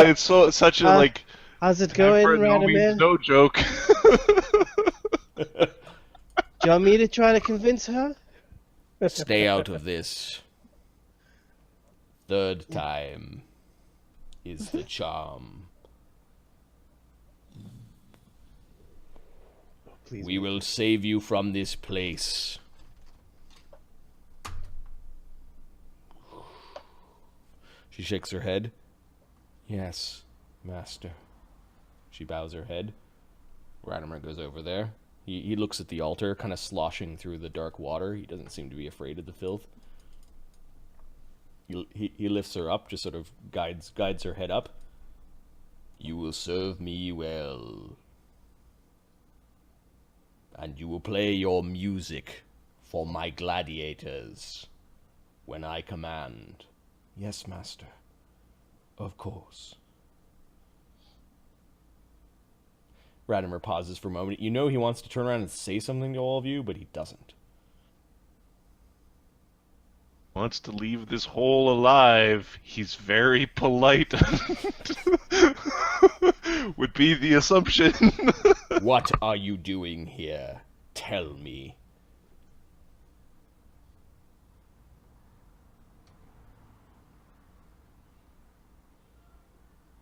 It's such a like. How's it going, Radamer? No joke. Do you want me to try to convince her? Stay out of this. Third time is the charm. Please. We will save you from this place. She shakes her head. Yes, master. She bows her head. Radamer goes over there. He looks at the altar, kind of sloshing through the dark water. He doesn't seem to be afraid of the filth. He lifts her up, just sort of guides her head up. You will serve me well. And you will play your music for my gladiators when I command. Yes, master. Of course. Radamer pauses for a moment. You know he wants to turn around and say something to all of you, but he doesn't. Wants to leave this hole alive. He's very polite. Would be the assumption. What are you doing here? Tell me.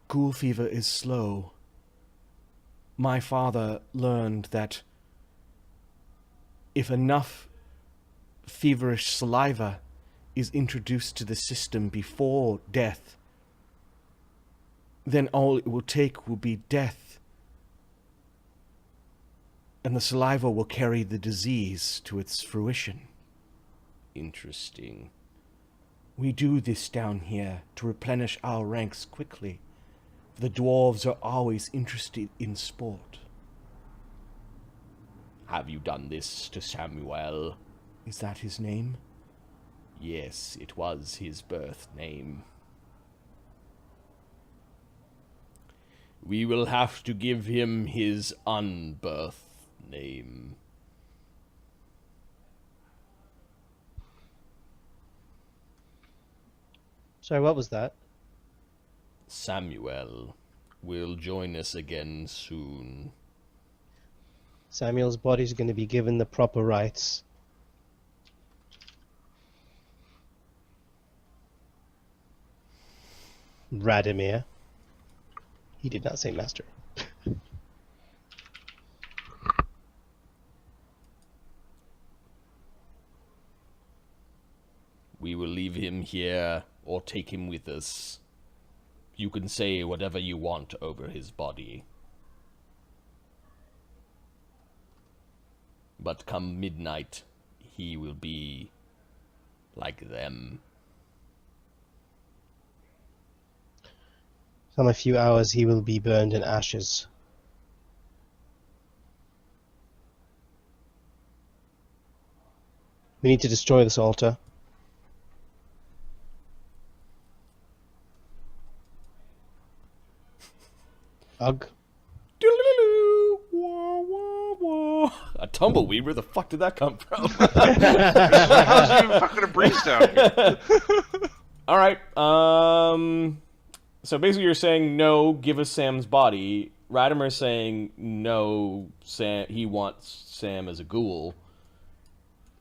Ghoul fever is slow. My father learned that if enough feverish saliva is introduced to the system before death, then all it will take will be death, and the saliva will carry the disease to its fruition. Interesting. We do this down here to replenish our ranks quickly. The dwarves are always interested in sport. Have you done this to Samuel? Is that his name? Yes, it was his birth name. We will have to give him his unbirth name. Sorry, what was that? Samuel will join us again soon. Samuel's body's going to be given the proper rites. Radamer. He did not say master. We will leave him here or take him with us. You can say whatever you want over his body. But come midnight, he will be like them. Come a few hours, he will be burned in ashes. We need to destroy this altar. Ugh. A tumbleweed? Where the fuck did that come from? How's even fucking a breeze down here? Alright, so basically you're saying no, give us Sam's body. Radamer's saying no, Sam, he wants Sam as a ghoul.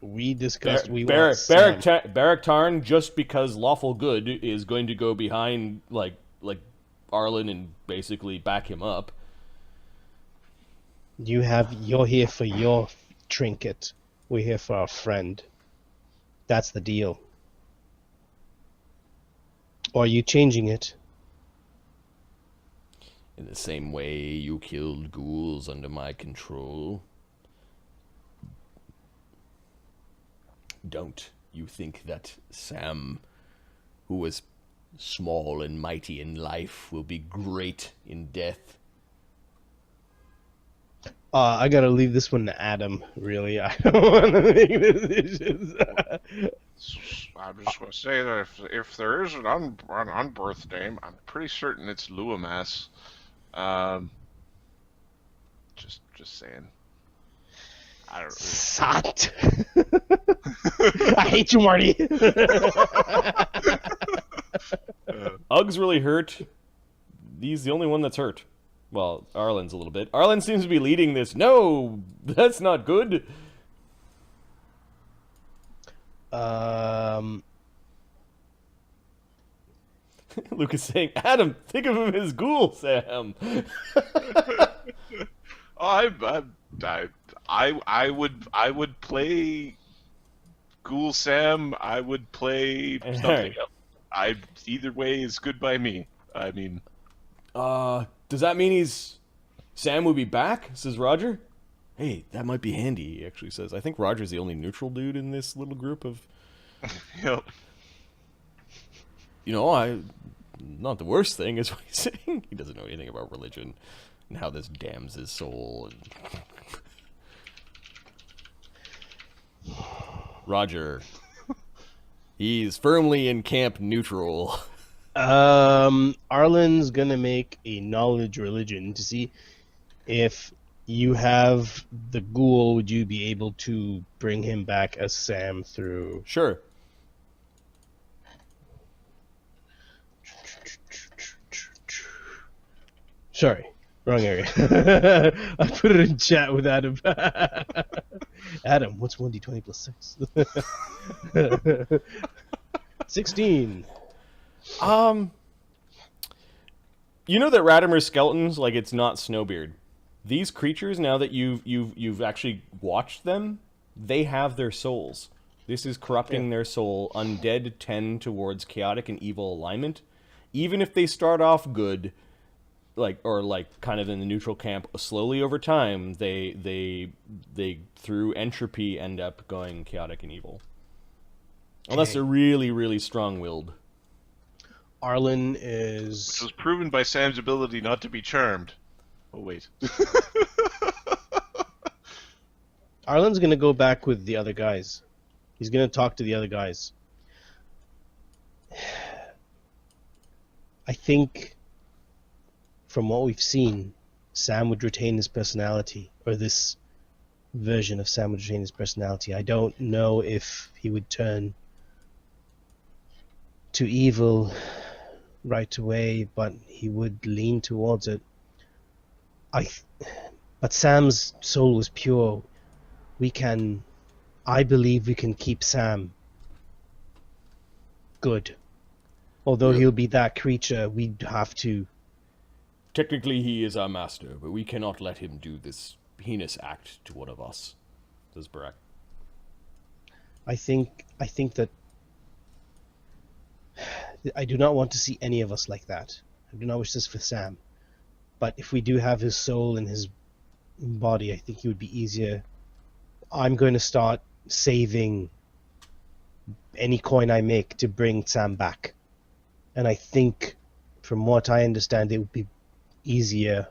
We discussed want Sam. Barrack Tarn, just because lawful good, is going to go behind like Arlen and basically back him up. You're here for your trinket. We're here for our friend. That's the deal. Or are you changing it? In the same way you killed ghouls under my control. Don't you think that Sam, who was small and mighty in life, will be great in death? I gotta leave this one to Adam, really. I don't want to make decisions. I'm just going to say that if there is an unbirth name, I'm pretty certain it's Luamas. Just saying. I don't. Sat. I hate you, Marty. Ug's really hurt. He's the only one that's hurt. Well, Arlen's a little bit. Arlen seems to be leading this. No, that's not good. Lucas saying, Adam, think of him as Ghoul Sam. I would play Ghoul Sam. I would play something else. Either way is good by me. I mean, does that mean Sam will be back? Says Roger. Hey, that might be handy, he actually says. I think Roger's the only neutral dude in this little group of... Yep. You know, not the worst thing is what he's saying. He doesn't know anything about religion and how this damns his soul. And... Roger. He's firmly in camp neutral. Arlen's gonna make a knowledge religion to see if you have the ghoul, would you be able to bring him back as Sam through? Sure. Sorry, wrong area. I put it in chat with Adam. Adam, what's 1d20 plus 6? 16. You know that Radamer's skeletons, like, it's not Snowbeard. These creatures, now that you've actually watched them, they have their souls. This is corrupting their soul. Undead tend towards chaotic and evil alignment. Even if they start off good, kind of in the neutral camp, slowly over time, they through entropy end up going chaotic and evil. Unless they're really, really strong-willed. Arlen is... Which was proven by Sam's ability not to be charmed. Oh, wait. Arlen's going to go back with the other guys. He's going to talk to the other guys. I think, from what we've seen, Sam would retain his personality, or this version of Sam would retain his personality. I don't know if he would turn to evil right away, but he would lean towards it. But Sam's soul was pure. I believe we can keep Sam good. Although he'll be that creature, we'd have to... Technically he is our master, but we cannot let him do this heinous act to one of us, says Barak. I think that I do not want to see any of us like that. I do not wish this for Sam. But if we do have his soul in his body, I think it would be easier. I'm going to start saving any coin I make to bring Sam back. And I think, from what I understand, it would be easier.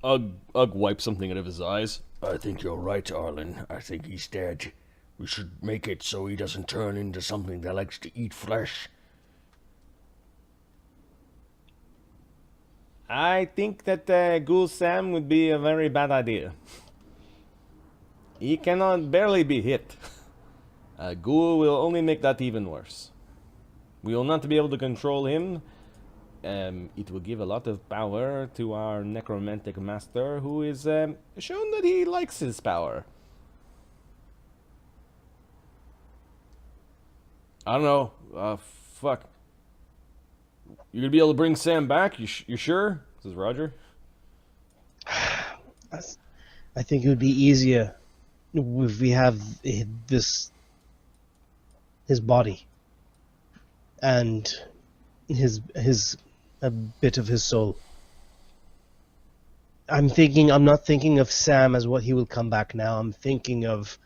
Ugg wipes something out of his eyes. I think you're right, Arlen. I think he's dead. We should make it so he doesn't turn into something that likes to eat flesh. I think that Ghoul Sam would be a very bad idea. He cannot barely be hit. Ghoul will only make that even worse. We will not be able to control him. It will give a lot of power to our necromantic master, who is shown that he likes his power. I don't know. Fuck. You gonna be able to bring Sam back? You sure? Says Roger. I think it would be easier if we have his body and a bit of his soul. I'm not thinking of Sam as what he will come back now. I'm thinking of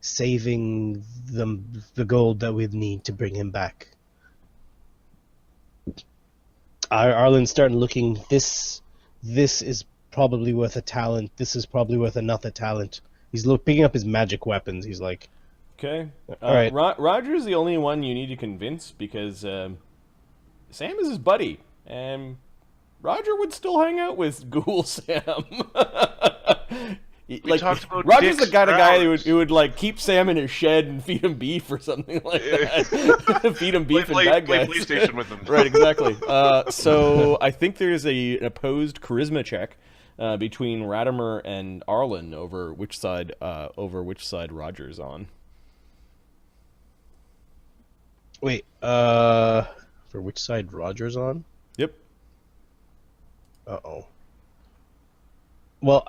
saving the gold that we need to bring him back. Arlen's starting looking. This is probably worth a talent. This is probably worth another talent. He's picking up his magic weapons. He's like, okay. All right. Roger's the only one you need to convince because Sam is his buddy. Roger would still hang out with Ghoul Sam. talked about Roger's the dicks kind of guy for who would like keep Sam in his shed and feed him beef or something like that. Feed him beef and bad play guys. PlayStation with them. Right, exactly. So I think there's an opposed charisma check between Radamer and Arlen over which side Roger's on. Wait, for which side Roger's on? Yep. Uh-oh. Well,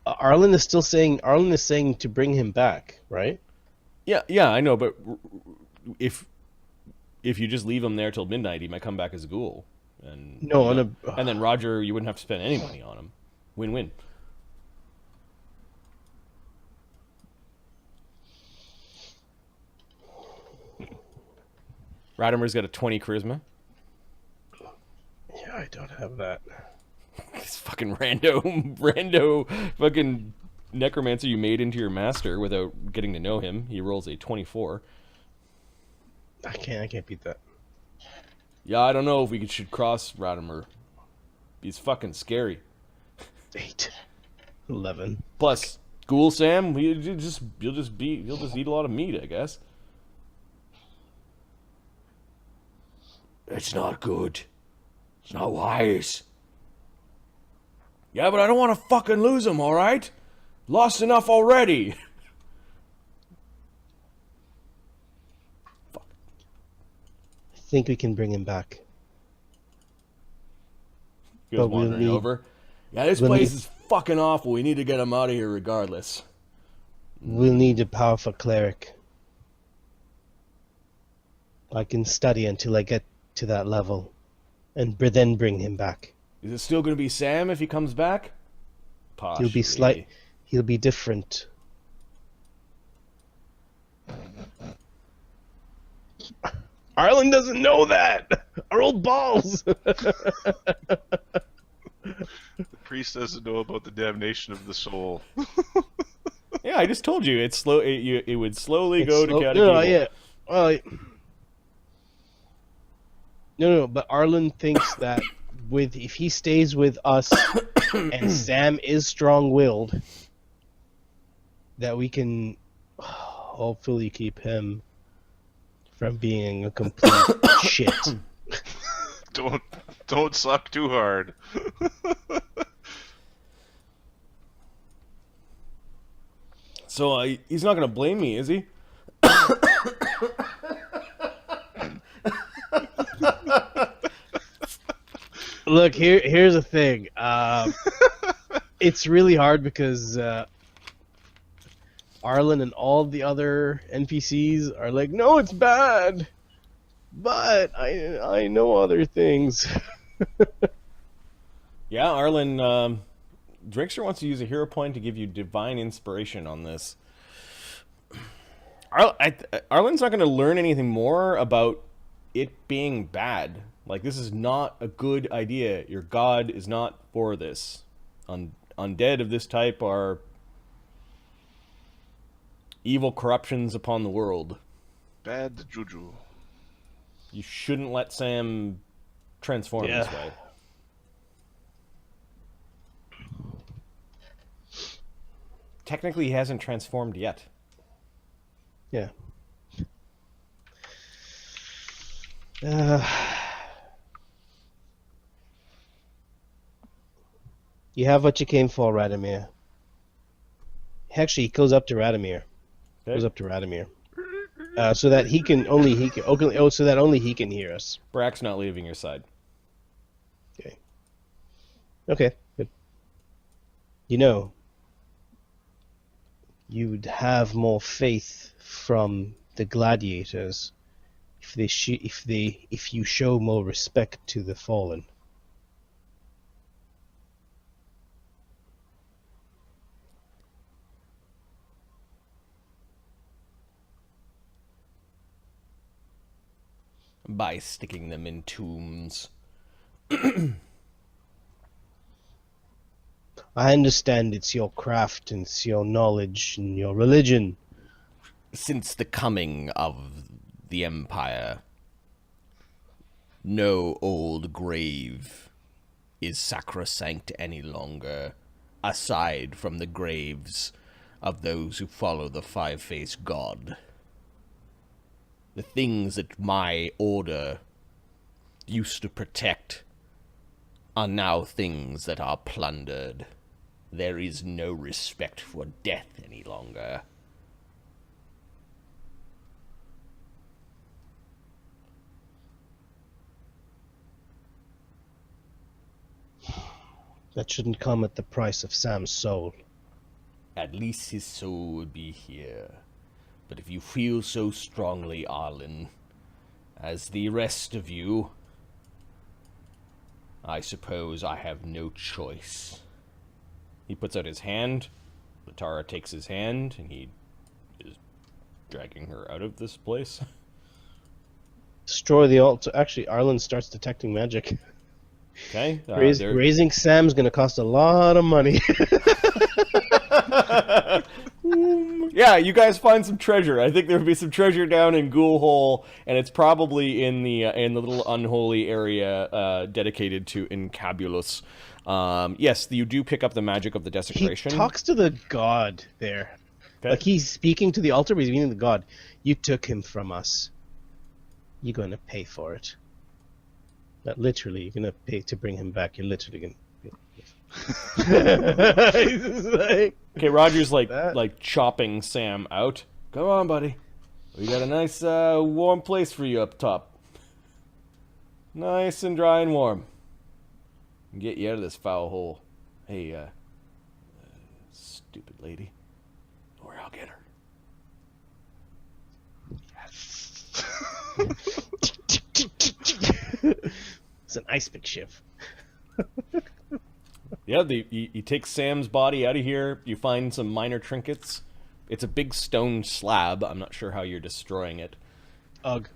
Arlen is saying to bring him back, right? Yeah, I know, but if you just leave him there till midnight, he might come back as a ghoul. And and then Roger, you wouldn't have to spend any money on him. Win-win. Radamer's got a 20 charisma. Yeah, I don't have that. This fucking rando fucking necromancer you made into your master without getting to know him. He rolls a 24. I can't beat that. Yeah, I don't know if we should cross Radamer. He's fucking scary. 8. 11. Plus, Ghoul Sam, you'll just eat a lot of meat, I guess. It's not good. It's not wise. Yeah, but I don't want to fucking lose him, alright? Lost enough already. I think we can bring him back. He goes wandering over. Yeah, this place is fucking awful. We need to get him out of here regardless. We'll need a powerful cleric. I can study until I get to that level, and then bring him back. Is it still going to be Sam if he comes back? Possibly. He'll be different. Arlen doesn't know that. Our old balls. The priest doesn't know about the damnation of the soul. Yeah, I just told you it's slow. It would slowly go to catechism. No, yeah. Well, no. But Arlen thinks that if he stays with us and Sam is strong-willed, that we can hopefully keep him from being a complete shit. Don't suck too hard. So he's not going to blame me, is he? Look, here's the thing. It's really hard because Arlen and all the other NPCs are like, no, it's bad. But I know other things. Yeah, Arlen, Drinkster wants to use a hero point to give you divine inspiration on this. Arlen's not going to learn anything more about it being bad. Like, this is not a good idea. Your god is not for this. Undead of this type are evil corruptions upon the world. Bad juju. You shouldn't let Sam transform this way. Technically, he hasn't transformed yet. Yeah. You have what you came for, Radamer. Actually, he goes up to Radamer. Okay. Goes up to Radamer. So that only he can hear us. Brack's not leaving your side. Okay, good. You know, you'd have more faith from the gladiators if you show more respect to the fallen. By sticking them in tombs. I understand it's your craft and it's your knowledge and your religion. Since the coming of the Empire, no old grave is sacrosanct any longer. aside from the graves of those who follow the five-faced god. The things that my order used to protect are now things that are plundered. There is no respect for death any longer. That shouldn't come at the price of Sam's soul. At least his soul would be here. But if you feel so strongly, Arlen, as the rest of you, I suppose I have no choice. He puts out his hand. Latara takes his hand, and he is dragging her out of this place. Destroy the altar. Actually, Arlen starts detecting magic. Okay. Raising Sam's going to cost a lot of money. Yeah, you guys find some treasure. I think there would be some treasure down in Ghoul-Hole, and it's probably in the little unholy area dedicated to Incabulus. Yes, you do pick up the magic of the desecration. He talks to the god there. Okay. Like he's speaking to the altar, but he's meaning the god. You took him from us. You're going to pay for it. Not literally, you're going to pay to bring him back. You're literally going to pay. Okay, Roger's like chopping Sam out. Come on, buddy. We got a nice warm place for you up top. Nice and dry and warm. Get you out of this foul hole. Hey, stupid lady. Or I'll get her. It's an ice pick shift. Yeah, you take Sam's body out of here. You find some minor trinkets. It's a big stone slab. I'm not sure how you're destroying it. Ugh.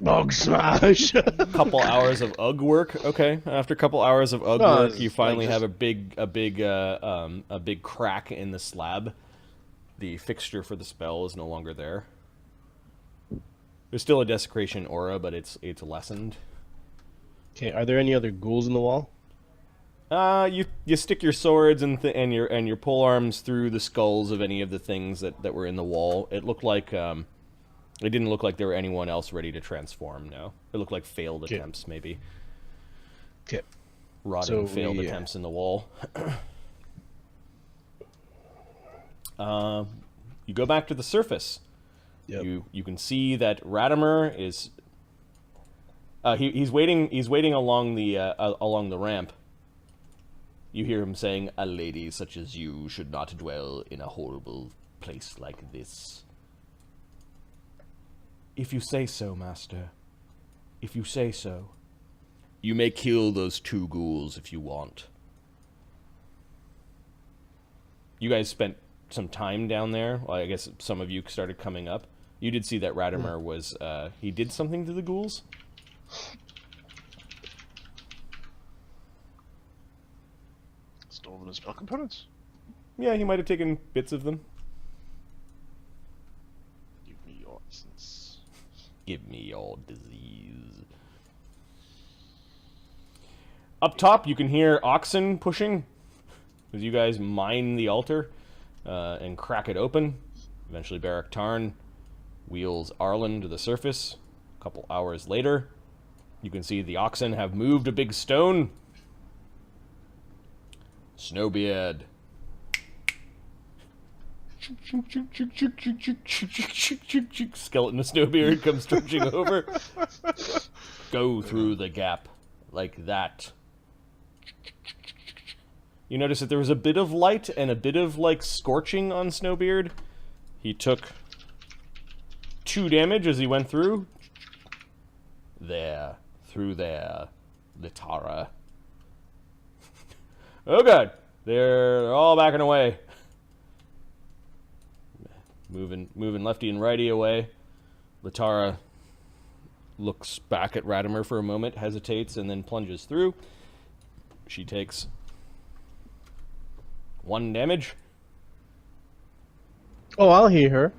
Bog smash. Couple hours of UG work. Okay, after a couple hours of UG work, you finally have a big crack in the slab. The fixture for the spell is no longer there. There's still a desecration aura, but it's lessened. Okay, are there any other ghouls in the wall? You stick your swords and your pole arms through the skulls of any of the things that were in the wall. It looked like it didn't look like there were anyone else ready to transform. No, it looked like failed attempts, maybe. Okay. Rotting failed attempts in the wall. You go back to the surface. Yep. You can see that Radamer is he's waiting along the ramp. You hear him saying, "A lady such as you should not dwell in a horrible place like this." If you say so, master. If you say so. You may kill those two ghouls if you want. You guys spent some time down there. Well, I guess some of you started coming up. You did see that Radamer was, he did something to the ghouls? Stolen his spell components? Yeah, he might have taken bits of them. Give me your essence. Give me your disease. Up top, you can hear oxen pushing as you guys mine the altar and crack it open. Eventually, Barak Tarn wheels Arlen to the surface. A couple hours later, you can see the oxen have moved a big stone. Snowbeard. Skeleton of Snowbeard comes trudging over. Go through the gap like that. You notice that there was a bit of light and a bit of, like, scorching on Snowbeard. He took 2 damage as he went through. There. Through there. Latara. Oh god. They're all backing away. Moving lefty and righty away. Latara looks back at Radamer for a moment, hesitates, and then plunges through. She takes 1 damage. Oh, I'll hear her.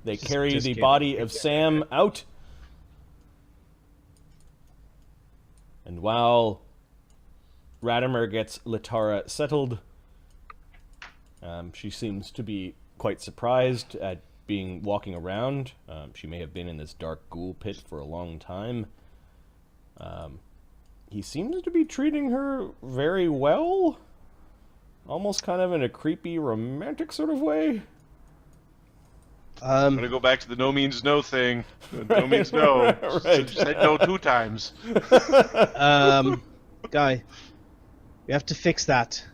They carry the body of Sam out. And while Radamer gets Latara settled, she seems to be quite surprised at walking around. She may have been in this dark ghoul pit for a long time. He seems to be treating her very well. Almost kind of in a creepy, romantic sort of way. I'm gonna go back to the no means no thing. No means no. Right. Said no 2 times. Guy, we have to fix that.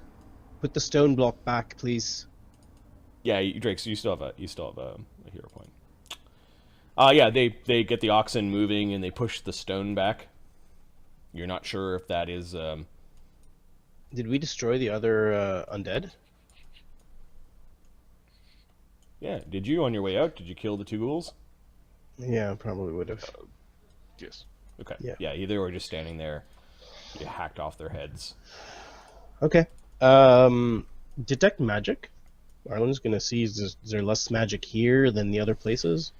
Put the stone block back, please. Yeah, Drake. So you still have a hero point. Yeah, they get the oxen moving and they push the stone back. You're not sure if that is. Did we destroy the other undead? Yeah, did you on your way out? Did you kill the 2 ghouls? Yeah, probably would have. Yes. Okay. Yeah. Either were just standing there. You hacked off their heads. Okay. Detect magic. Arlen's gonna see is there less magic here than the other places?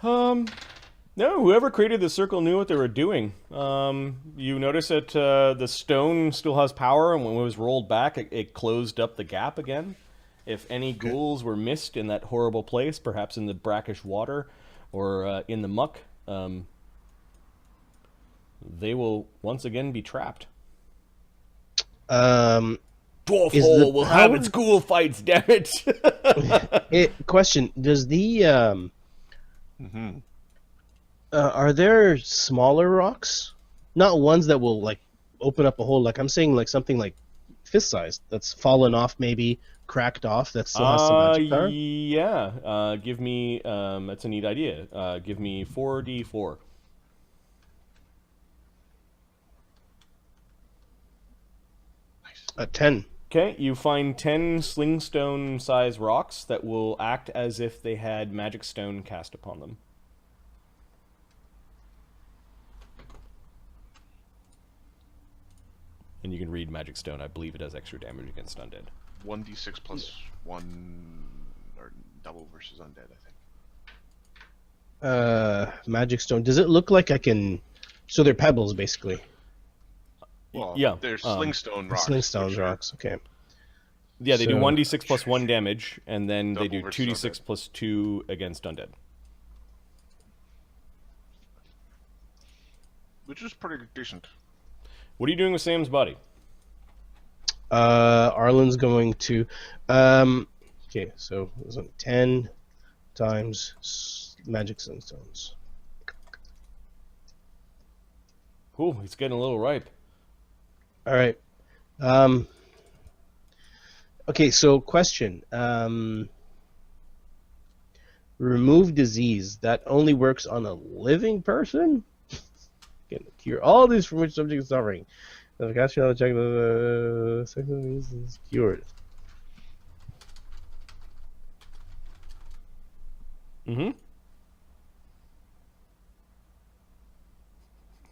No, whoever created the circle knew what they were doing. You notice that the stone still has power, and when it was rolled back, it closed up the gap again. If any ghouls were missed in that horrible place, perhaps in the brackish water or in the muck, they will once again be trapped. Dwarf-Hole will have its ghoul fights, damn it! Question: does the are there smaller rocks? Not ones that will like open up a hole. Like I'm saying, like something like fist-sized that's fallen off, maybe cracked off. That still has some magic power. Yeah. Give me. That's a neat idea. Give me 4d4. A 10. Okay, you find 10 slingstone-sized rocks that will act as if they had magic stone cast upon them. And you can read magic stone. I believe it does extra damage against undead. 1d6 plus 1, or double versus undead, I think. Magic stone. Does it look like I can? So they're pebbles, basically. Well, yeah, they're slingstone rocks. Slingstone rocks. Okay. Yeah, they do So- 1d6 plus 1 damage, and then they do Double versus 2d6 undead. plus 2 against undead. Which is pretty decent. What are you doing with Sam's body? Arlen's going to. Okay, so it was 10 times magic sunstones. Ooh, it's getting a little ripe. All right. Okay, so question. Remove disease. That only works on a living person? Can cure all these from which subject is suffering. The cast shall check the second is cured. Mm-hmm.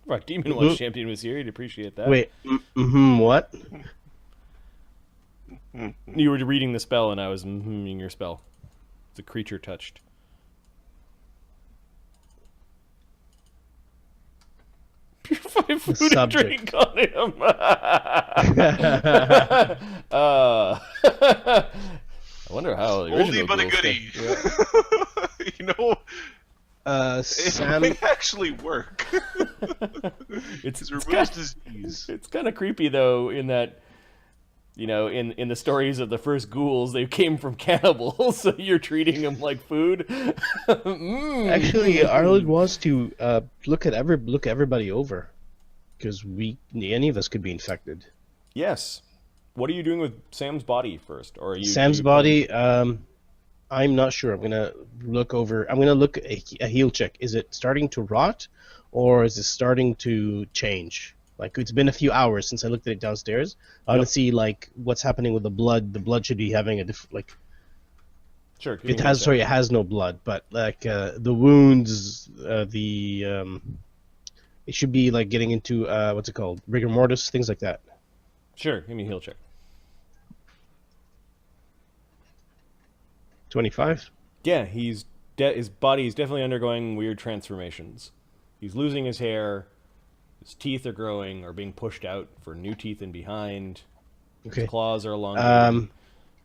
Right, Demon Watch Champion was here. You'd appreciate that. Wait, what? You were reading the spell, and I was mm-hmming your spell. It's a creature touched. Purify food and subject. drink on him. I wonder how the original Oldie but a ghouls goodie. fit. You know, it Sam. might actually work. It's removes disease. It's kind of creepy though, in that, you know, in the stories of the first ghouls, they came from cannibals, so you're treating them like food. Actually, Arlen wants to look everybody over, because any of us could be infected. Yes. What are you doing with Sam's body first, or are you? Sam's body. I'm not sure. I'm gonna look over. I'm gonna look at a heal check. Is it starting to rot, or is it starting to change? Like, it's been a few hours since I looked at it downstairs. I want to see like what's happening with the blood. The blood should be having a like. Sure. It has. Sorry, it has no blood, but like the wounds, it should be like getting into what's it called, rigor mortis, things like that. Sure. Give me a heal check. 25. Yeah, he's his body is definitely undergoing weird transformations. He's losing his hair. His teeth are growing or being pushed out for new teeth in behind. Okay. His claws are elongated.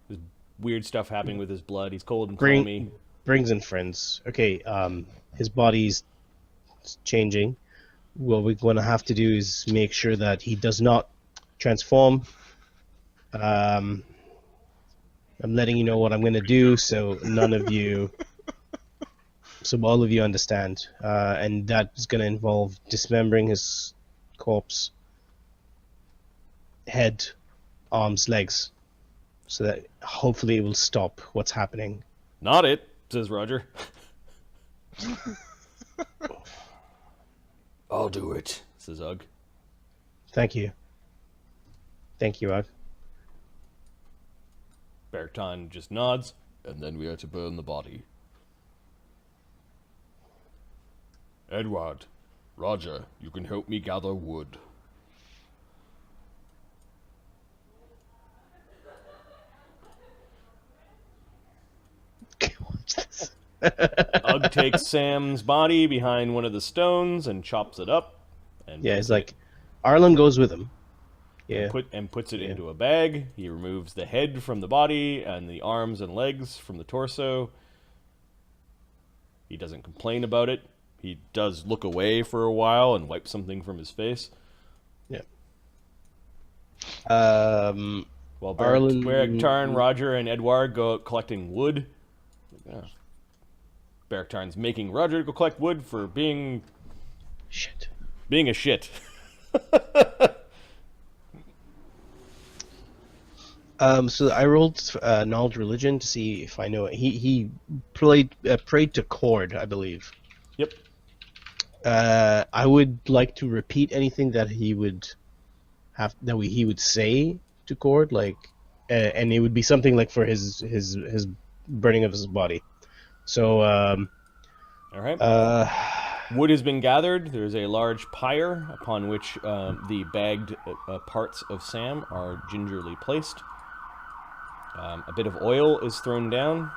There's weird stuff happening with his blood. He's cold and clammy. Brings in friends. Okay, his body's changing. What we're going to have to do is make sure that he does not transform. I'm letting you know what I'm going to do, so all of you understand. And that's going to involve dismembering his corpse, head, arms, legs, so that hopefully it will stop what's happening. Not it, says Roger. I'll do it, says Ugg. Thank you. Thank you, Ugg. Bergton just nods, and then we are to burn the body. Edward, Roger, you can help me gather wood. Watch this. Ugg takes Sam's body behind one of the stones and chops it up. And Yeah, it's like Arlen goes with him. Yeah. Puts it into a bag. He removes the head from the body and the arms and legs from the torso. He doesn't complain about it. He does look away for a while and wipe something from his face. Yeah. While Bergtarn, Roger, and Edward go out collecting wood. Yeah. Bergtarn's making Roger go collect wood for being a shit. So I rolled knowledge religion to see if I know it. He prayed to Cord, I believe. Yep. I would like to repeat anything that he would say to Cord, like, and it would be something like for his burning of his body. So, all right. Wood has been gathered. There's a large pyre upon which the bagged parts of Sam are gingerly placed. A bit of oil is thrown down.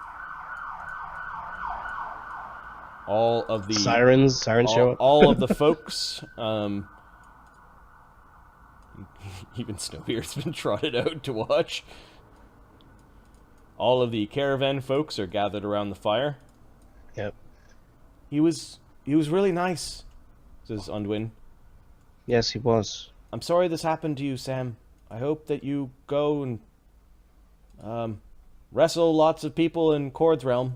All of the sirens show up. All of the folks, even Snowbeard's been trotted out to watch. All of the caravan folks are gathered around the fire. Yep. He was really nice, says Unwin. Yes, he was. I'm sorry this happened to you, Sam. I hope that you go and wrestle lots of people in Cord's realm.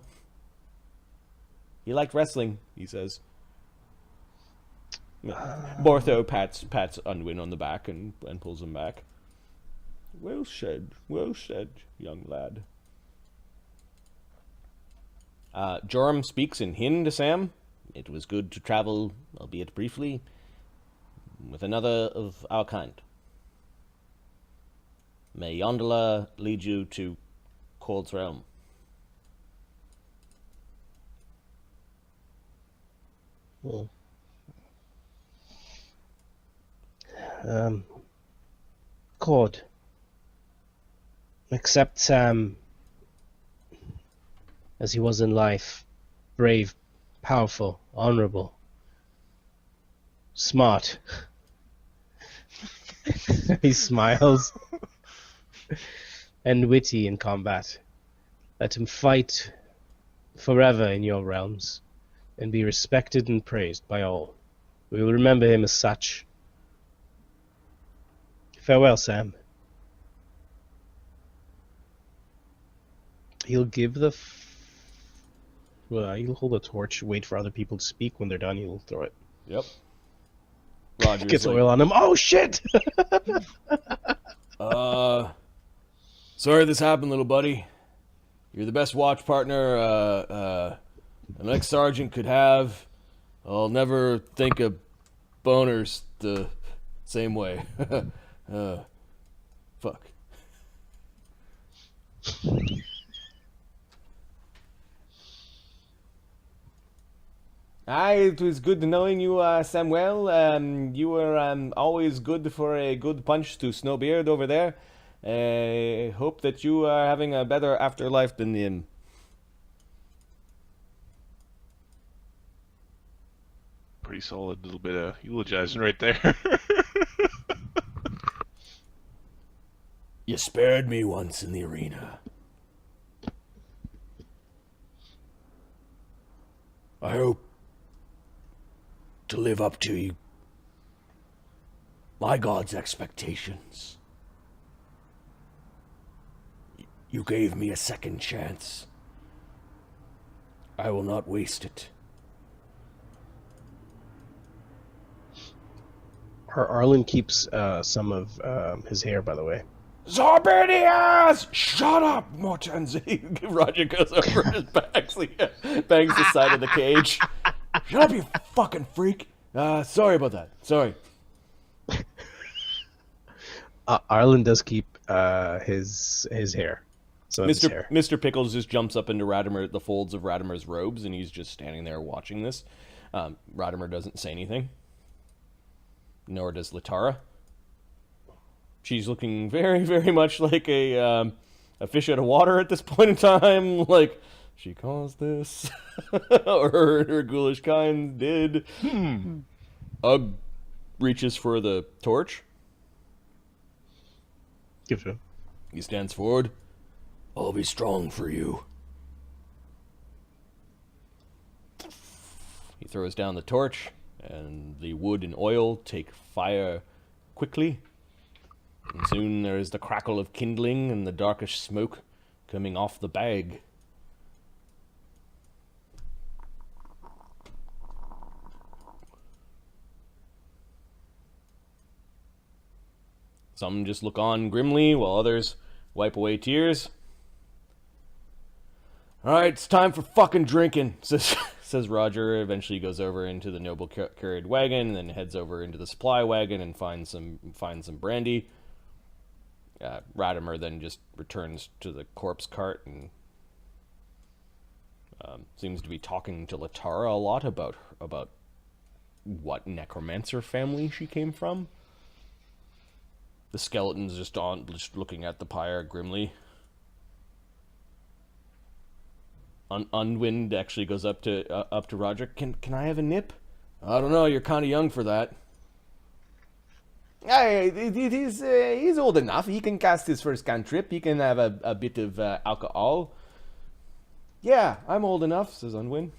He liked wrestling, he says. Bortho pats Unwin on the back and pulls him back. Well said, young lad. Joram speaks in Hin to Sam. It was good to travel, albeit briefly, with another of our kind. May Yondala lead you to Cord's realm. Well, Cord, accept Sam as he was in life, brave, powerful, honorable, smart. He smiles. And witty in combat. Let him fight forever in your realms, and be respected and praised by all. We will remember him as such. Farewell, Sam. He'll give the... he'll hold a torch, wait for other people to speak. When they're done, he'll throw it. Yep. Roger gets oil on him. Oh, shit! Sorry this happened, little buddy. You're the best watch partner an ex-sergeant could have. I'll never think of boners the same way. Fuck. It was good knowing you, Samuel. You were always good for a good punch to Snowbeard over there. Hope that you are having a better afterlife than him. pretty solid little bit of eulogizing right there. You spared me once in the arena. I hope to live up to my God's expectations. You gave me a second chance. I will not waste it. Arlen keeps some of his hair, by the way. Zorbinius! Shut up, Mortenzi! Roger goes over his back, so he bangs the side of the cage. Shut up, you fucking freak! Sorry about that. Sorry. Arlen does keep his hair. Some of his hair. Mr. Pickles just jumps up into the folds of Radamer's robes, and he's just standing there watching this. Radamer doesn't say anything. Nor does Latara. She's looking very, very much like a fish out of water at this point in time. Like, she caused this. Or her ghoulish kind did. Ugg reaches for the torch. Give to him. He stands forward. I'll be strong for you. He throws down the torch, and the wood and oil take fire quickly. And soon there is the crackle of kindling and the darkish smoke coming off the bag. Some just look on grimly, while others wipe away tears. Alright, it's time for fucking drinking, says Roger. Eventually goes over into the noble carried wagon, and then heads over into the supply wagon and finds some brandy. Radamer then just returns to the corpse cart and seems to be talking to Latara a lot about what necromancer family she came from. The skeleton's just looking at the pyre grimly. Unwind actually goes up to Roger. Can I have a nip? I don't know, you're kind of young for that. He's old enough. He can cast his first cantrip. He can have a bit of alcohol. Yeah, I'm old enough, says Unwin.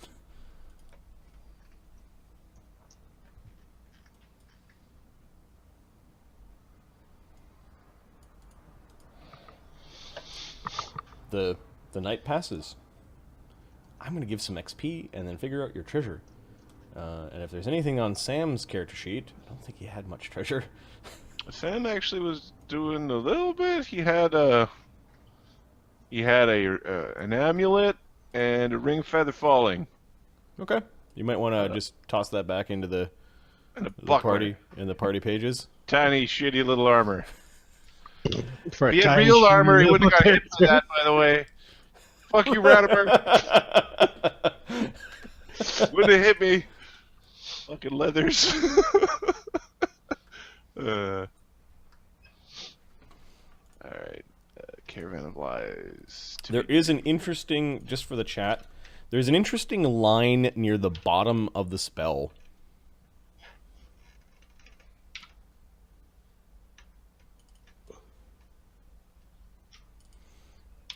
The night passes. I'm going to give some XP and then figure out your treasure. And if there's anything on Sam's character sheet, I don't think he had much treasure. Sam actually was doing a little bit. He had an amulet and a ring feather falling. Okay. You might want to just toss that back into the party pages. Tiny, shitty little armor. For if he had real armor, he wouldn't have got hit by that, by the way. Fuck you, Radamer. Wouldn't have hit me. Fucking leathers. Alright. Caravan of Lies. There is an interesting, just for the chat, there's an interesting line near the bottom of the spell.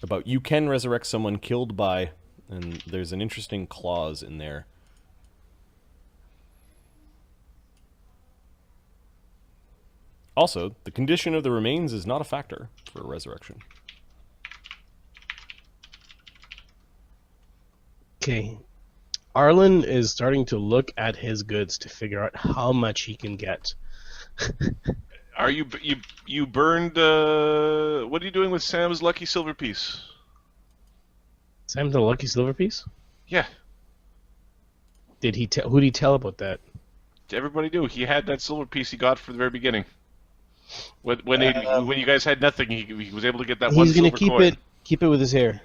About you can resurrect someone killed by, and there's an interesting clause in there. Also, the condition of the remains is not a factor for a resurrection. Okay. Arlen is starting to look at his goods to figure out how much he can get. Are you burned? What are you doing with Sam's lucky silver piece? Sam's the lucky silver piece? Yeah. Who did he tell about that? Everybody knew he had that silver piece he got for the very beginning. When you guys had nothing, he was able to get that one silver coin. He's gonna keep it with his hair.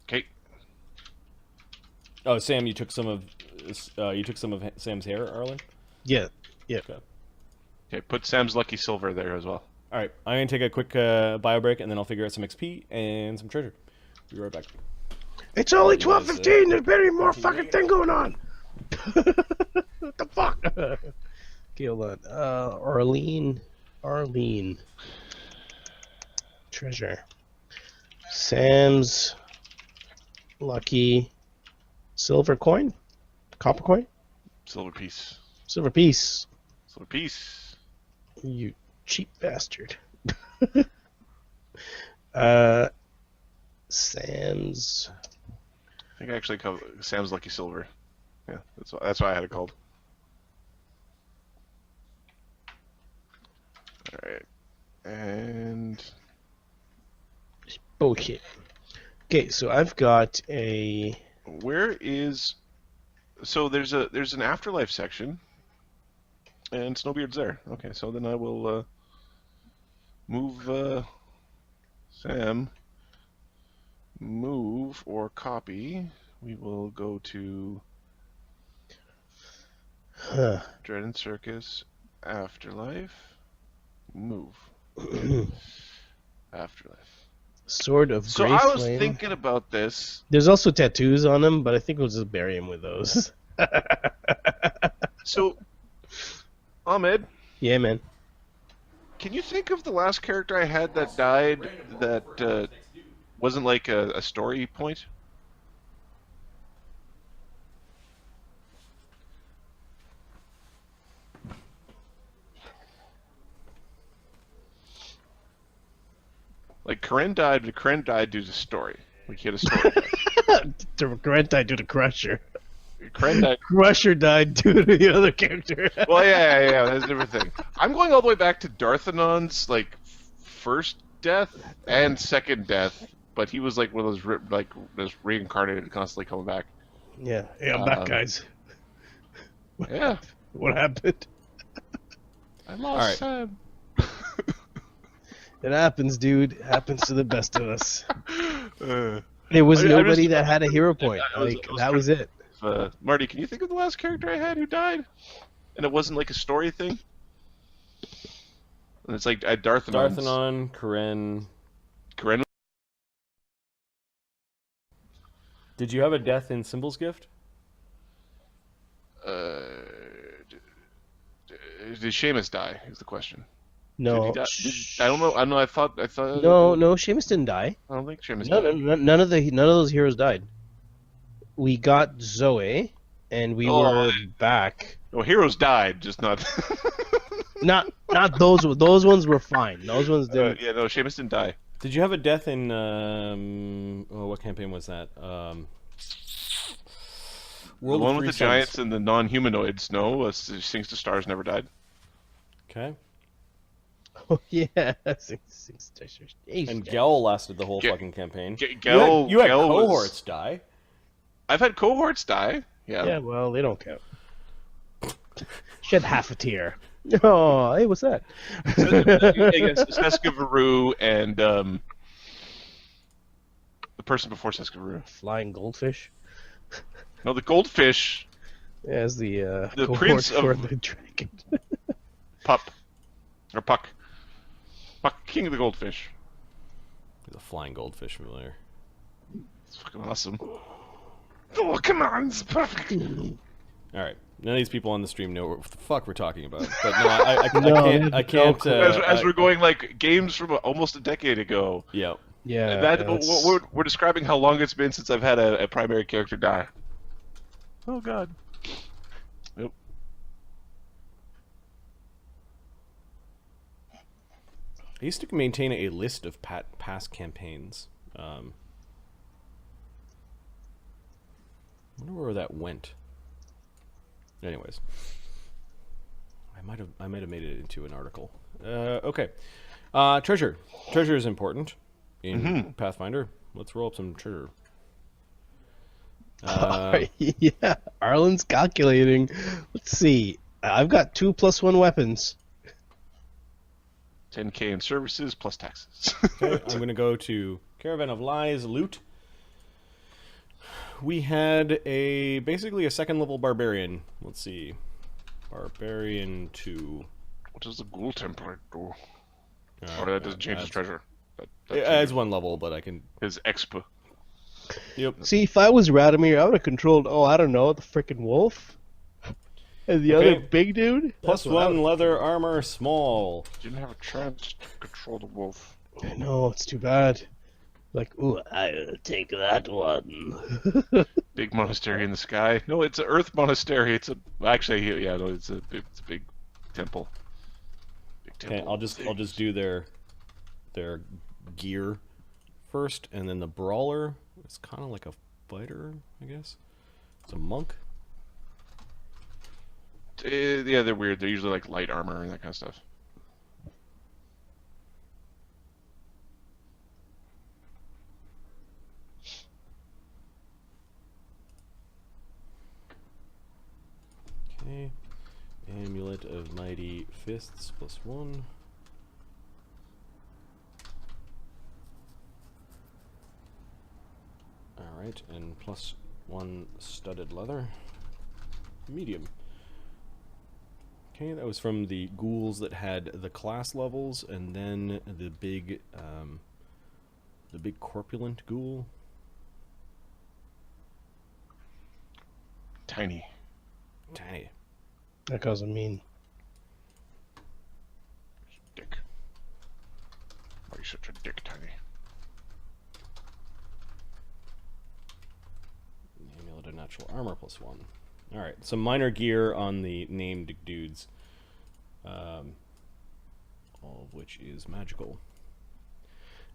Okay. Oh, Sam, you took some of Sam's hair, Arlen? Yeah. Okay, put Sam's lucky silver there as well. All right, I'm gonna take a quick bio break, and then I'll figure out some XP and some treasure. Be right back. It's only 12:15. There's better more fucking thing going on. What the fuck? Okay, hold on. Arlene. Treasure. Sam's lucky silver coin? Copper coin? Silver piece. Silver piece. Silver piece. You cheap bastard. Sam's. I think I actually called Sam's Lucky Silver. Yeah, that's why I had it called. Alright. And Bullshit. Okay, so I've got a. where is so there's an afterlife section and Snowbeard's there. Okay, so then I will move Sam, move or copy. We will go to Dread and Circus, Afterlife, move. Afterlife. Sword of So Grey I was Flame. thinking about this. There's also tattoos on him, but I think we'll just bury him with those. So, Ahmed, Yeah, man. can you think of the last character I had that died that wasn't like a story point? Like Karen died, but Karen died due to story. Like he had a story. Grant died due to Crusher. Karen died. Crusher died due to the other character. Well, yeah, that's a different thing. I'm going all the way back to Darthanon's like first death and second death, but he was like one of those just reincarnated, constantly coming back. Yeah, I'm back, guys. Yeah, What happened? I lost Sam. It happens, dude. It happens to the best of us. Uh, There was I nobody just- that had a hero point. I was- Like I was that was it. Marty, can you think of the last character I had who died, and it wasn't like a story thing? And it's like I had Darthanon's. Darthanon, Karen. Karen. Did you have a death in Symbol's Gift? Did Seamus die? Is the question. No. Did he die? I don't know. I know. I thought. No, Seamus didn't die. I don't think Seamus No, died. none of those heroes died. We got Zoe, and we were back. No, heroes died, just not. Not those. Those ones were fine. Those ones didn't. Yeah, no, Seamus didn't die. Did you have a death in what campaign was that? The World of one with Three the Suns. giants and the non-humanoids. No, Sings to Stars never died. Okay. Oh yeah. And Gel lasted the whole fucking campaign. Gel. You had Gel was- cohorts die. I've had cohorts die. Yeah. Yeah, well, they don't count. Shed half a tear. Oh, hey, what's that? Seska Varu and the person before Seska Varu. Flying goldfish. No, the goldfish. As the cohort prince of- for the dragon. Pup. Or Puck. Puck, king of the goldfish. There's a flying goldfish familiar. It's fucking awesome. Oh, come on, it's perfect. All right. None of these people on the stream know what the fuck we're talking about. But no, I can't. As we're going like games from almost a decade ago. Yeah. Yeah. We're describing how long it's been since I've had a primary character die. Oh god. Yep. I used to maintain a list of past campaigns. I wonder where that went. Anyways, I might have made it into an article. Okay, treasure. Treasure is important in Pathfinder. Let's roll up some treasure. Yeah, Arlen's calculating. Let's see. I've got 2 +1 weapons. 10k in services plus taxes. Okay, I'm going to go to Caravan of Lies, loot. We had basically a 2nd level barbarian. Let's see. Barbarian 2. What does the ghoul template do? Or that doesn't change his treasure. That It adds 1 level, but I can... his exp. Yep. See, if I was Radamer, I would have controlled, I don't know, the freaking wolf. And the Okay. other big dude? Plus That's what I one was- leather armor small. Didn't have a chance to control the wolf. I know, it's too bad. Like, ooh, I'll take that one. Big monastery in the sky. No, it's an earth monastery. It's a actually, yeah, no, it's a big temple. Big temple. Okay, I'll just do their gear first, and then the brawler is kind of like a fighter, I guess. It's a monk. Yeah, they're weird. They're usually like light armor and that kind of stuff. Okay. Amulet of Mighty Fists plus one. Alright, and plus one studded leather. Medium. Okay, that was from the ghouls that had the class levels, and then the big corpulent ghoul. Tiny. Tiny. That doesn't mean. Dick. Why are you such a dick, Tiny? Amulet of natural armor plus one. Alright, some minor gear on the named dudes. All of which is magical.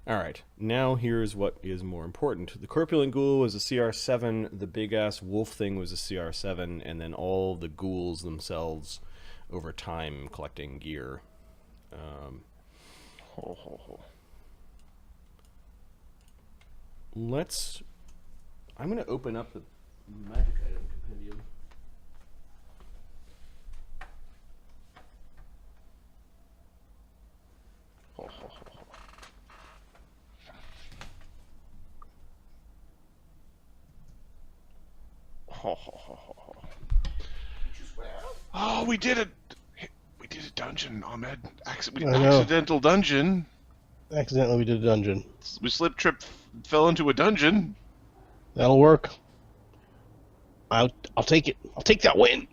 Alright, now here's what is more important. The corpulent ghoul was a CR7, the big ass wolf thing was a CR7, and then all the ghouls themselves over time collecting gear. Ho, ho, ho. I'm going to open up the magic item compendium. Ho, ho, ho, ho. Ho, ho, ho, ho, ho. Oh, we did it! We did a dungeon, Ahmed. Accidental dungeon. Accidentally, we did a dungeon. We slip, trip, fell into a dungeon. That'll work. I'll take it. I'll take that win.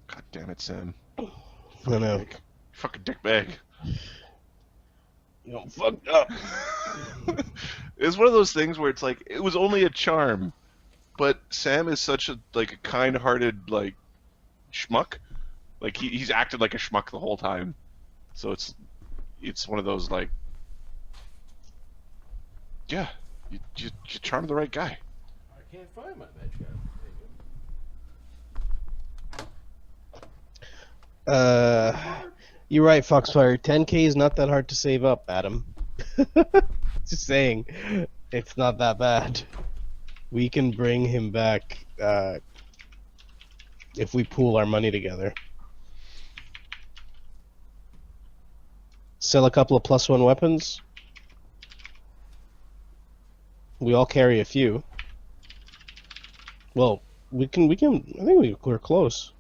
God damn it, Sam. I know. Fucking dickbag. You know, fucked up. It's one of those things where it's like it was only a charm, but Sam is such a kind-hearted schmuck. Like he's acted like a schmuck the whole time, so it's one of those yeah, you charmed the right guy. I can't find my magic item. You're right, Foxfire. 10k is not that hard to save up, Adam. Just saying, it's not that bad. We can bring him back if we pool our money together. Sell a couple of +1 weapons. We all carry a few. Well, we can. I think we're close.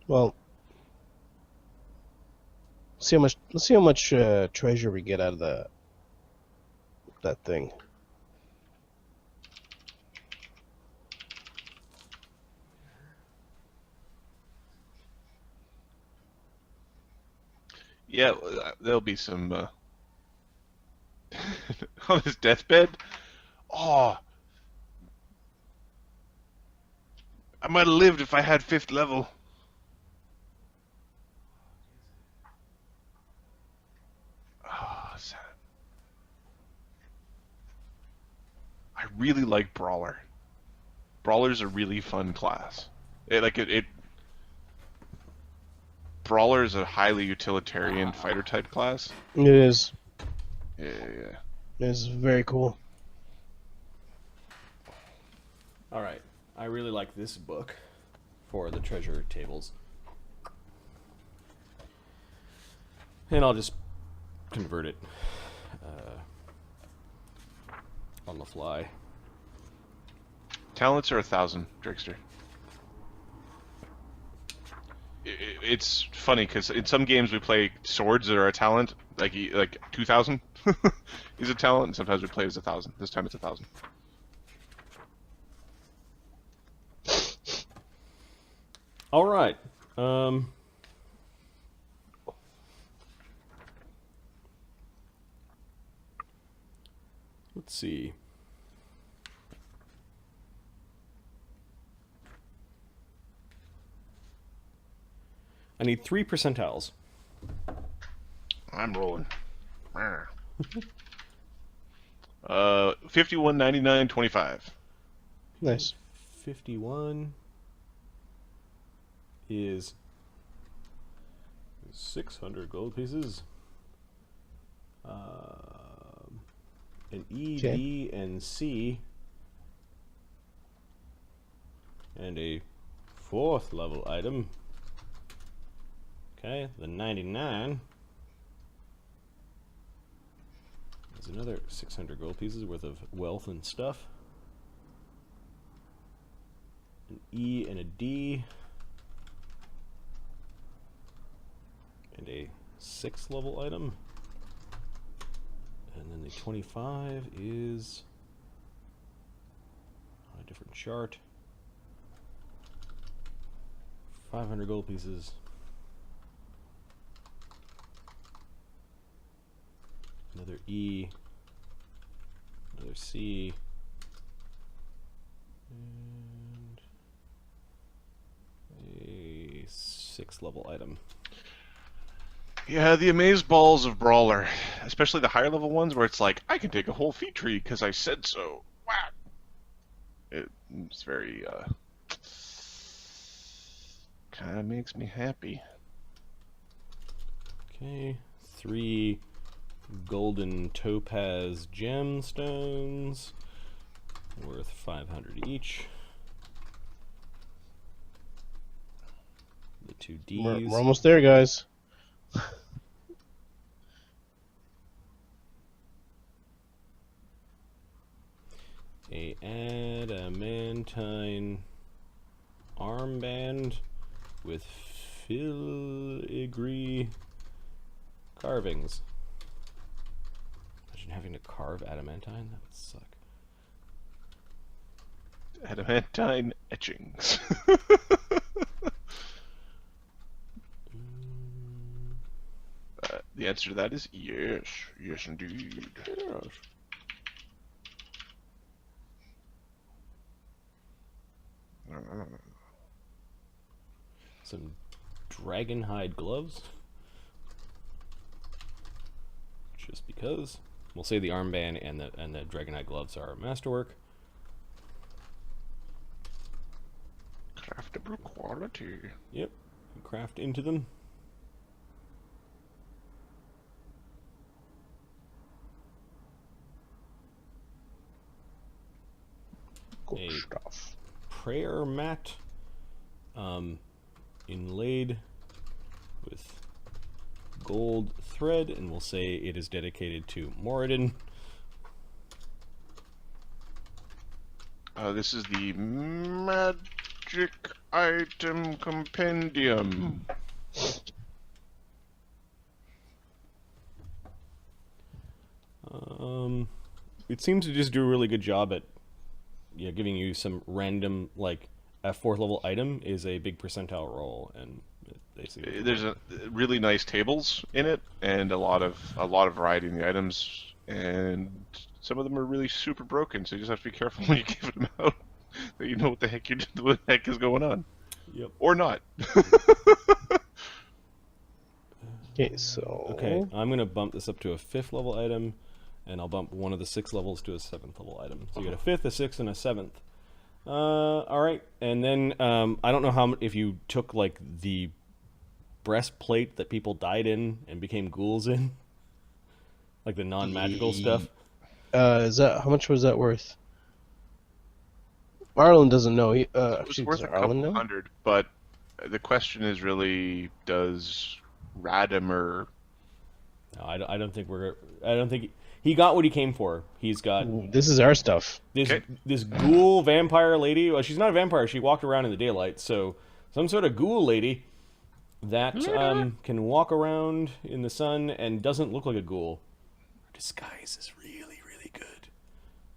Well, let's see how much treasure we get out of that thing. Yeah, there'll be some on his deathbed. Oh, I might have lived if I had 5th level. Oh, sad. I really like Brawler. Brawler's a really fun class. Brawler is a highly utilitarian fighter type class. It is. Yeah. It's very cool. Alright, I really like this book for the treasure tables. And I'll just convert it on the fly. Talents are 1,000, Trickster. It's funny because in some games we play swords that are a talent, like 2,000. He's a talent, and sometimes we play as 1,000. This time it's 1,000. All right. Let's see. I need 3 percentiles. I'm rolling. 51, 99, 25. Nice. 51 is 600 gold pieces. An E, Okay. B, and C. And a 4th level item. Okay, the 99. There's another 600 gold pieces worth of wealth and stuff. An E and a D. And a 6th level item. And then the 25 is on a different chart. 500 gold pieces. Another E. Another C. And a 6th level item. Yeah, the amaze balls of Brawler, especially the higher level ones where it's like, I can take a whole feat tree because I said so. Wow. It's very, kind of makes me happy. Okay, 3 golden topaz gemstones worth 500 each. The 2 Ds. We're almost there, guys. A adamantine armband with filigree carvings. Imagine having to carve adamantine. That would suck. Adamantine etchings. The answer to that is yes. Yes, indeed. Some dragon hide gloves. Just because. We'll say the armband and the dragon hide gloves are masterwork. Craftable quality. Yep. Craft into them. Good A stuff. prayer mat inlaid with gold thread, and we'll say it is dedicated to Moradin. This is the magic item compendium. It seems to just do a really good job at giving you some random, like, a 4th level item is a big percentile roll, and they seem to There's a really nice tables in it, and a lot of variety in the items, and some of them are really super broken. So you just have to be careful when you give them out, that you know what the heck is going on. Yep. Or not. Okay, so Okay, I'm gonna bump this up to a 5th level item, and I'll bump one of the 6 levels to a 7th level item. So you get a 5th, a 6th, and a 7th. All right, and then I don't know if you took like the breastplate that people died in and became ghouls in, like the non-magical stuff. is that how much was that worth? Arlen doesn't know. It was Actually, worth does a Arlen couple know? hundred, but the question is really, does Radamer... No, I don't think he got what he came for. He's got Ooh, this is our stuff. this ghoul vampire lady. Well, she's not a vampire. She walked around in the daylight, so some sort of ghoul lady that can walk around in the sun and doesn't look like a ghoul. Her disguise is really, really good.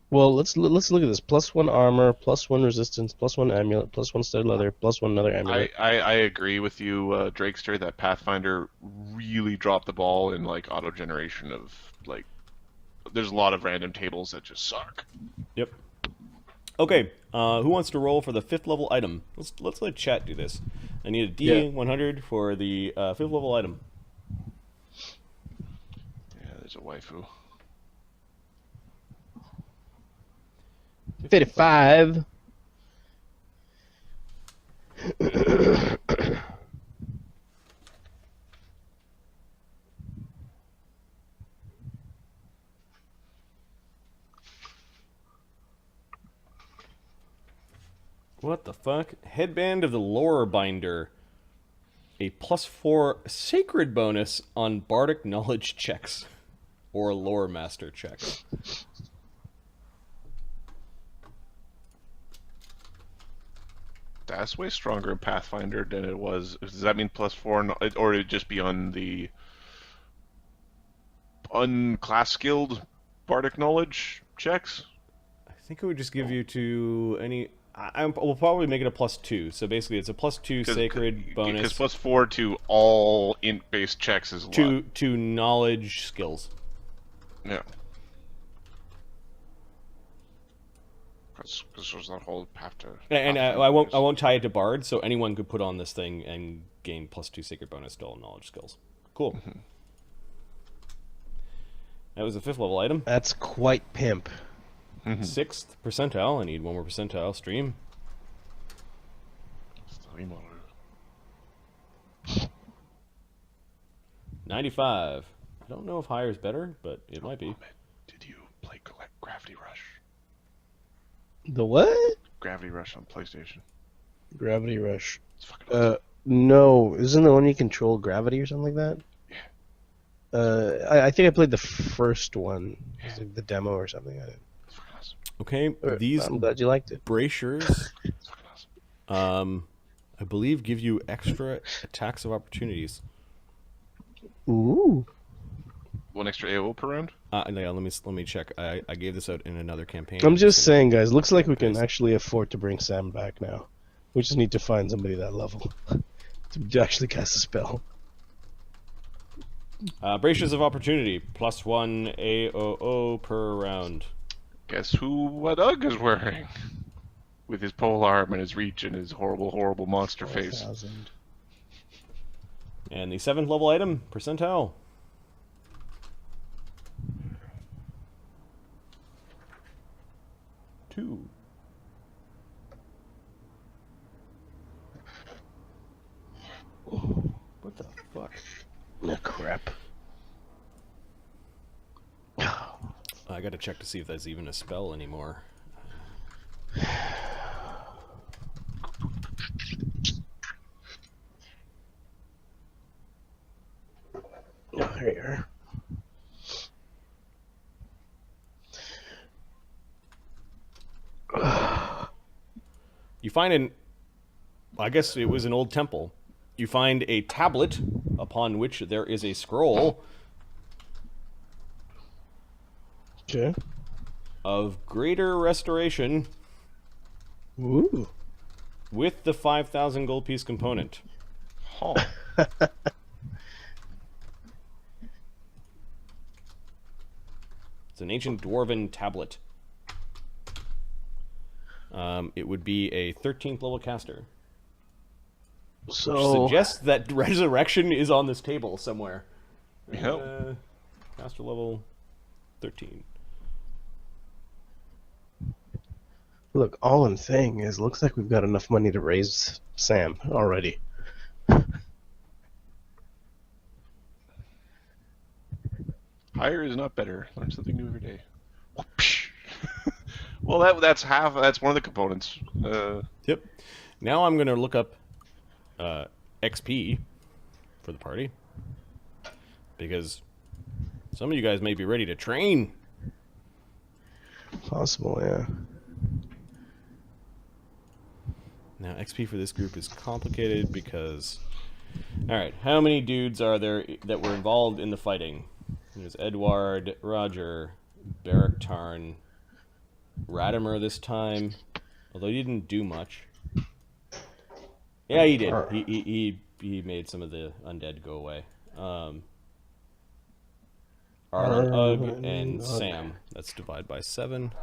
Well, let's look at this. +1 armor, +1 resistance, +1 amulet, +1 studded leather, +1 another amulet. I agree with you, Drakester, that Pathfinder really dropped the ball in like auto generation of like. There's a lot of random tables that just suck. Yep. Okay, who wants to roll for the 5th level item? Let's let chat do this. I need a D100 for the 5th level item. Yeah, there's a waifu. 55. What the fuck? Headband of the Lore Binder. A +4 sacred bonus on bardic knowledge checks. Or lore master checks. That's way stronger in Pathfinder than it was. Does that mean +4, or it'd just be on the unclass skilled bardic knowledge checks? I think it would just give you to any... we'll probably make it a +2. So basically it's a +2 sacred bonus. Because +4 to all int-based checks is a lot. To knowledge skills. Yeah. Because there's that whole have to... And I won't tie it to Bard, so anyone could put on this thing and gain +2 sacred bonus to all knowledge skills. Cool. Mm-hmm. That was a 5th level item. That's quite pimp. 6th percentile. I need one more percentile. Stream. 95. I don't know if higher is better, but it might be. Did you play Gravity Rush? The what? Gravity Rush on PlayStation. Gravity Rush. It's fucking awesome. No. Isn't the one you control gravity or something like that? Yeah. I think I played the first one. Yeah. Like the demo or something. It's fucking awesome. Okay, these I'm glad you liked it. bracers, It's fucking awesome. I believe give you extra attacks of opportunities. Ooh. One extra AO per round? Yeah, let me check. I gave this out in another campaign. I'm just saying, guys. Looks like we can actually afford to bring Sam back now. We just need to find somebody that level to actually cast a spell. Bracers of opportunity, +1 AOO per round. Guess who what Ugg is wearing? With his pole arm and his reach and his horrible, horrible monster face. 4,000. And the 7th level item, percentile. 2. What the fuck? Oh, crap. I gotta check to see if that's even a spell anymore. Oh, here you are. You find I guess it was an old temple. You find a tablet upon which there is a scroll Okay. of greater restoration Ooh. with the 5,000 gold piece component. Oh. It's an ancient dwarven tablet. It would be a 13th level caster. So Suggests that resurrection is on this table somewhere. Yep. Caster level 13. look, all I'm saying is, looks like we've got enough money to raise Sam already. Higher is not better. Learn something new every day. Well, that's one of the components. Yep. Now I'm going to look up XP for the party. Because some of you guys may be ready to train. Possible, yeah. Now, XP for this group is complicated because Alright, how many dudes are there that were involved in the fighting? There's Edward, Roger, Beric Tarn, Radamer this time, although he didn't do much. Yeah, he did. He made some of the undead go away. Arlen, Ugg, and Sam. That's divided by 7.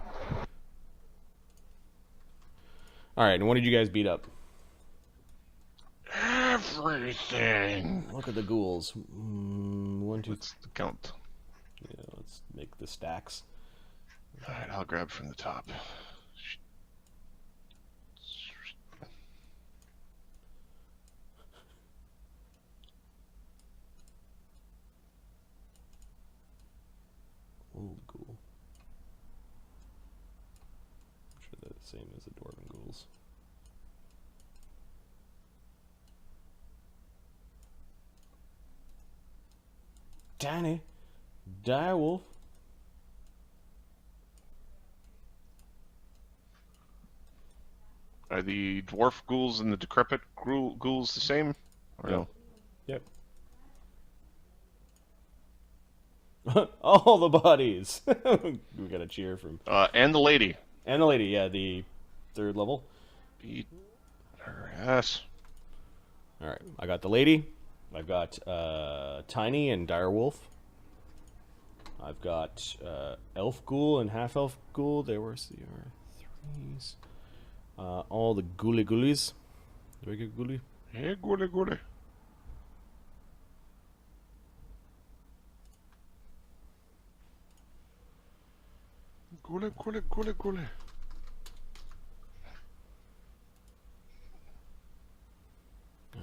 Alright, and what did you guys beat up? Everything. Look at the ghouls. 1, 2, What's the count? yeah, let's make the stacks. Alright, I'll grab from the top. Oh, ghoul. I'm sure they're the same as the dwarven ghouls. Danny, direwolf. Are the dwarf ghouls and the decrepit ghouls the same? Or no? Yep. All the bodies. We got a cheer from. And the lady. And the lady, yeah, the 3rd level. Beat her ass. Alright, I got the lady. I've got Tiny and Direwolf. I've got Elf Ghoul and Half Elf Ghoul. They were CR3s. All the ghoulies. Do I get ghoulie? Yeah, ghoulie. Ghoulie.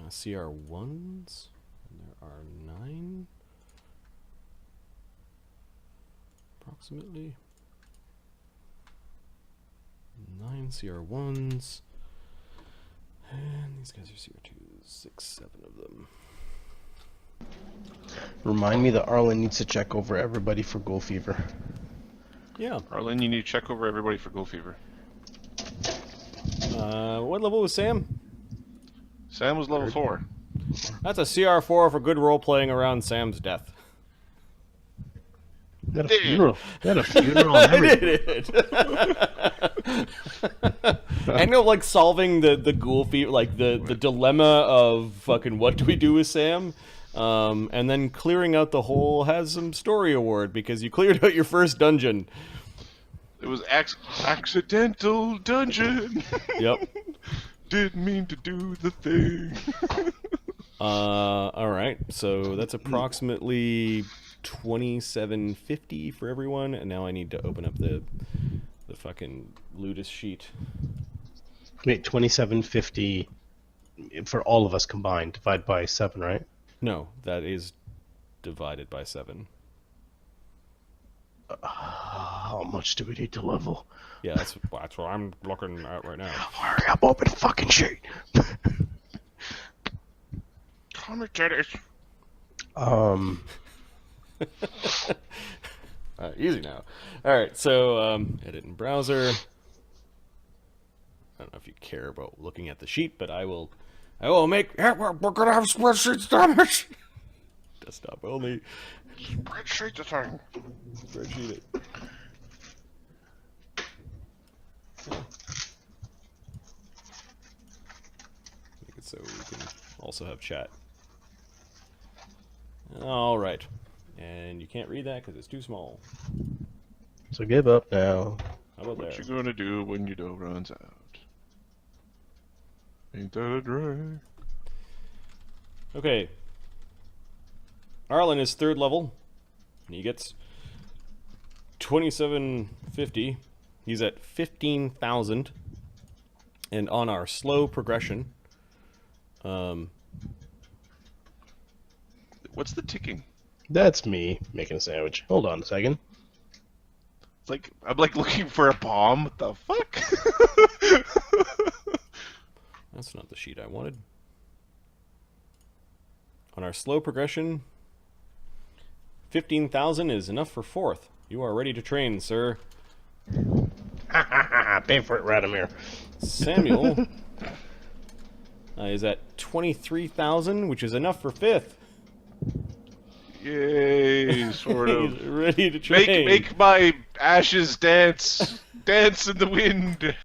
CR1s. And there are 9. Approximately. 9 CR1s. And these guys are CR2s. 6, 7 of them. Remind me that Arlen needs to check over everybody for ghoul fever. Yeah. Arlen, you need to check over everybody for ghoul fever. What level was Sam? Sam was level 4. That's a CR4 for good role playing around Sam's death. Got a funeral. Got a funeral and everything. I know, like, solving the ghoul feat, like the dilemma of fucking what do we do with Sam, and then clearing out the whole has some story award because you cleared out your first dungeon. It was accidental dungeon. Yep. Didn't mean to do the thing. All right. So that's approximately 2750 for everyone, and now I need to open up the fucking Ludus sheet. Wait, 2750 for all of us combined, divide by 7, right? No, that is divided by 7. How much do we need to level? Yeah, that's what I'm looking at right now. Hurry up, open the fucking sheet. Commentators. Easy now. Alright, so edit in browser. I don't know if you care about looking at the sheet, but I will make... Yeah, we're gonna have spreadsheets, damn it! Desktop only. Spreadsheet the thing. Spreadsheet it. Make it so we can also have chat. Alright. And you can't read that because it's too small. So give up now. How about What there? you gonna do when your dough runs out? Ain't that a drag? Okay. Arlen is 3rd level. He gets 2750. He's at 15,000. And on our slow progression, What's the ticking? That's me making a sandwich. Hold on a second. It's like I'm like looking for a bomb. What the fuck? that's not the sheet I wanted. On our slow progression, 15,000 is enough for 4th. You are ready to train, sir. Pay for it, Radamer. Samuel is at 23,000, which is enough for 5th. Yay, sort of. He's ready to train. Make my ashes dance. Dance in the wind.